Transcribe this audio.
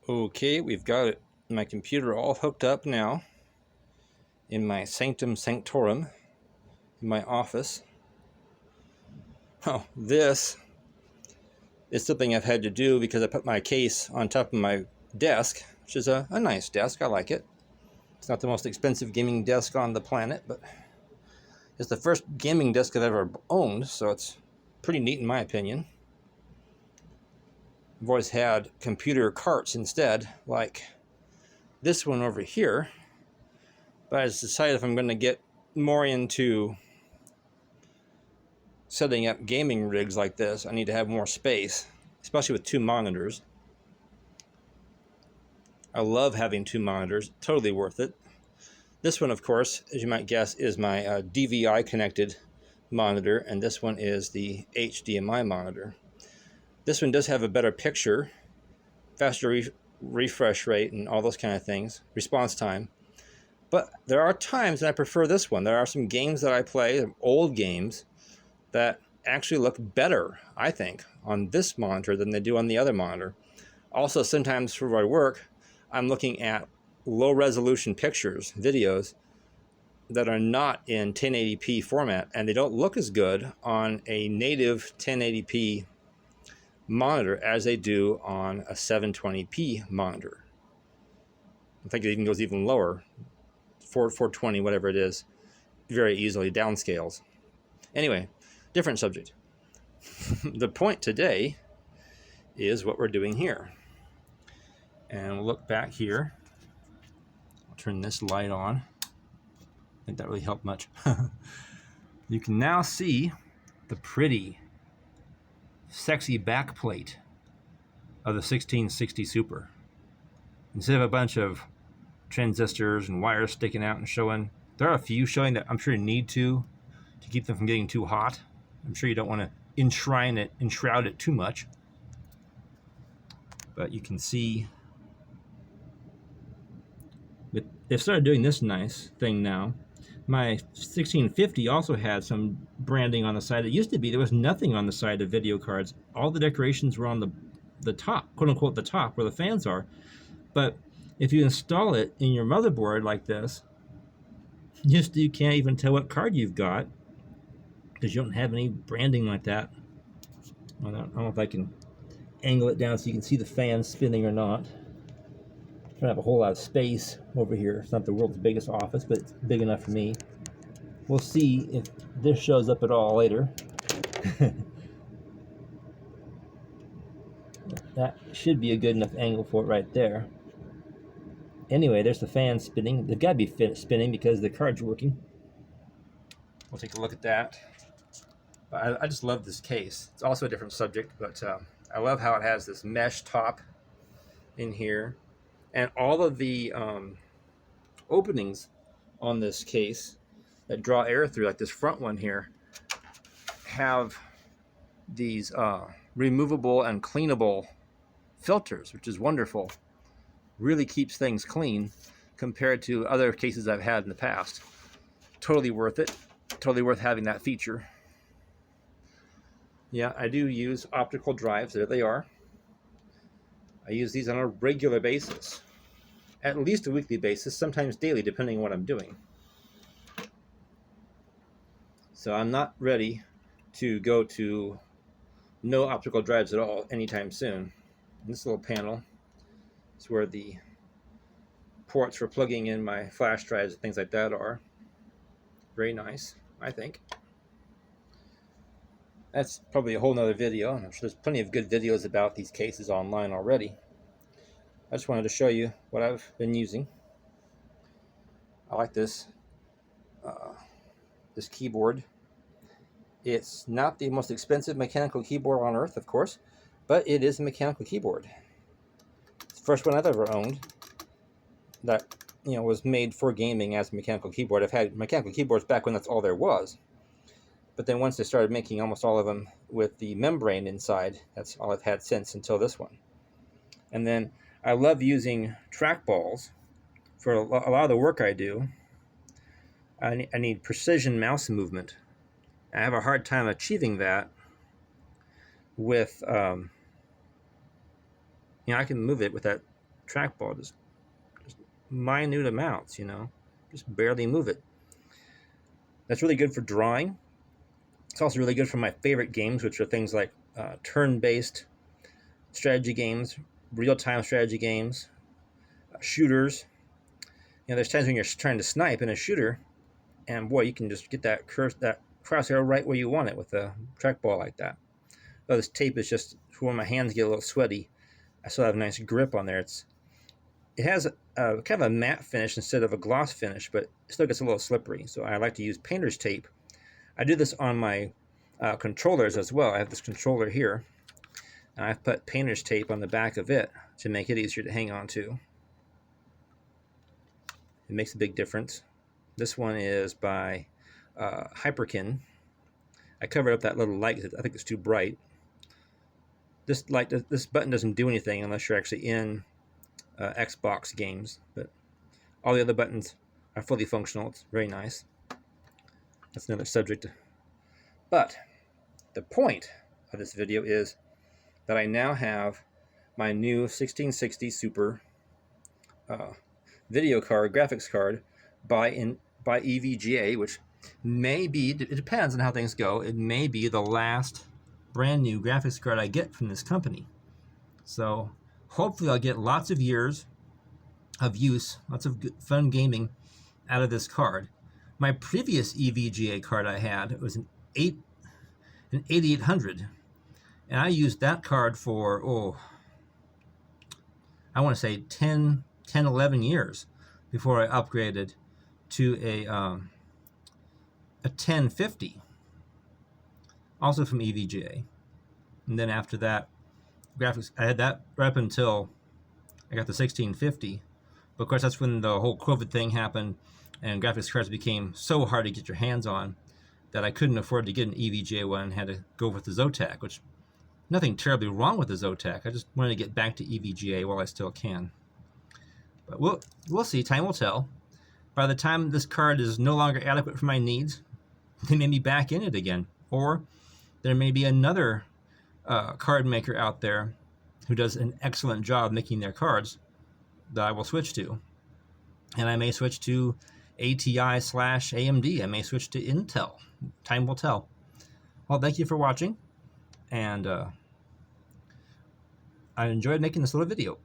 Okay, we've got my computer all hooked up now in my sanctum sanctorum in my office. Oh, this is something I've had to do because I put my case on top of my desk, which is a nice desk. I like it. It's not the most expensive gaming desk on the planet, but it's the first gaming desk I've ever owned, so it's pretty neat in my opinion. I've always had computer carts instead, like this one over here, but I just decided if I'm going to get more into setting up gaming rigs like this, I need to have more space, especially with two monitors. I love having two monitors, totally worth it. This one, of course, as you might guess, is my DVI connected monitor, and this one is the HDMI monitor. This one does have a better picture, faster refresh rate, and all those kind of things, response time. But there are times that I prefer this one. There are some games that I play, old games, that actually look better, I think, on this monitor than they do on the other monitor. Also, sometimes for my work, I'm looking at low resolution pictures, videos, that are not in 1080p format, and they don't look as good on a native 1080p monitor as they do on a 720p monitor. I think it even goes even lower, 420, whatever it is, very easily downscales. Anyway, different subject. The point today is what we're doing here. And we'll look back here. I'll turn this light on. I think that really helped much. You can now see the pretty, sexy backplate of the 1660 Super. Instead of a bunch of transistors and wires sticking out and showing, there are a few showing that I'm sure you need to keep them from getting too hot. I'm sure you don't want to enshroud it too much. But you can see that they've started doing this nice thing now. My 1650 also had some branding on the side. It used to be there was nothing on the side of video cards. All the decorations were on the top, quote unquote, the top where the fans are. But if you install it in your motherboard like this, you can't even tell what card you've got because you don't have any branding like that. I don't know if I can angle it down so you can see the fan spinning or not. I don't have a whole lot of space over here. It's not the world's biggest office, but it's big enough for me. We'll see if this shows up at all later. That should be a good enough angle for it right there. Anyway, there's the fan spinning. They've got to be spinning because the card's working. We'll take a look at that. But I just love this case. It's also a different subject, but I love how it has this mesh top in here. And all of the openings on this case that draw air through, like this front one here, have these removable and cleanable filters, which is wonderful. Really keeps things clean compared to other cases I've had in the past. Totally worth it. Totally worth having that feature. Yeah, I do use optical drives. There they are. I use these on a regular basis. At least a weekly basis, sometimes daily, depending on what I'm doing. So I'm not ready to go to no optical drives at all anytime soon. And this little panel is where the ports for plugging in my flash drives and things like that are. Very nice, I think. That's probably a whole nother video. I'm sure there's plenty of good videos about these cases online already. I just wanted to show you what I've been using. I like this this keyboard. It's not the most expensive mechanical keyboard on earth, of course, but it is a mechanical keyboard. It's the first one I've ever owned that was made for gaming as a mechanical keyboard. I've had mechanical keyboards back when that's all there was. But then once they started making almost all of them with the membrane inside, that's all I've had since until this one. And then I love using trackballs for a lot of the work I do. I need precision mouse movement. I have a hard time achieving that with, I can move it with that trackball, just minute amounts, you know, just barely move it. That's really good for drawing. It's also really good for my favorite games, which are things like turn-based strategy games, real-time strategy games, shooters. You know, there's times when you're trying to snipe in a shooter, and boy, you can just get that crosshair right where you want it with a trackball like that. Oh, this tape is just when my hands get a little sweaty, I still have a nice grip on there. It has a kind of a matte finish instead of a gloss finish, but it still gets a little slippery. So I like to use painter's tape. I do this on my controllers as well. I have this controller here, and I've put painter's tape on the back of it to make it easier to hang on to. It makes a big difference. This one is by Hyperkin. I covered up that little light because I think it's too bright. This button doesn't do anything unless you're actually in Xbox games, but all the other buttons are fully functional. It's very nice. That's another subject. But the point of this video is that I now have my new 1660 Super video card, graphics card by EVGA, which may be, it depends on how things go, it may be the last brand new graphics card I get from this company. So hopefully I'll get lots of years of use, lots of good, fun gaming out of this card. My previous EVGA card I had was an 8800, and I used that card for, I want to say 10, 11 years before I upgraded to a 1050, also from EVGA. And then after that, graphics, I had that right up until I got the 1650. But of course, that's when the whole COVID thing happened, and graphics cards became so hard to get your hands on that I couldn't afford to get an EVGA one and had to go with the Zotac, which nothing terribly wrong with the Zotac. I just wanted to get back to EVGA while I still can. But we'll see. Time will tell. By the time this card is no longer adequate for my needs, they may be back in it again. Or there may be another card maker out there who does an excellent job making their cards that I will switch to. And I may switch to ATI/AMD. I may switch to Intel. Time will tell. Well, thank you for watching. And I enjoyed making this little video.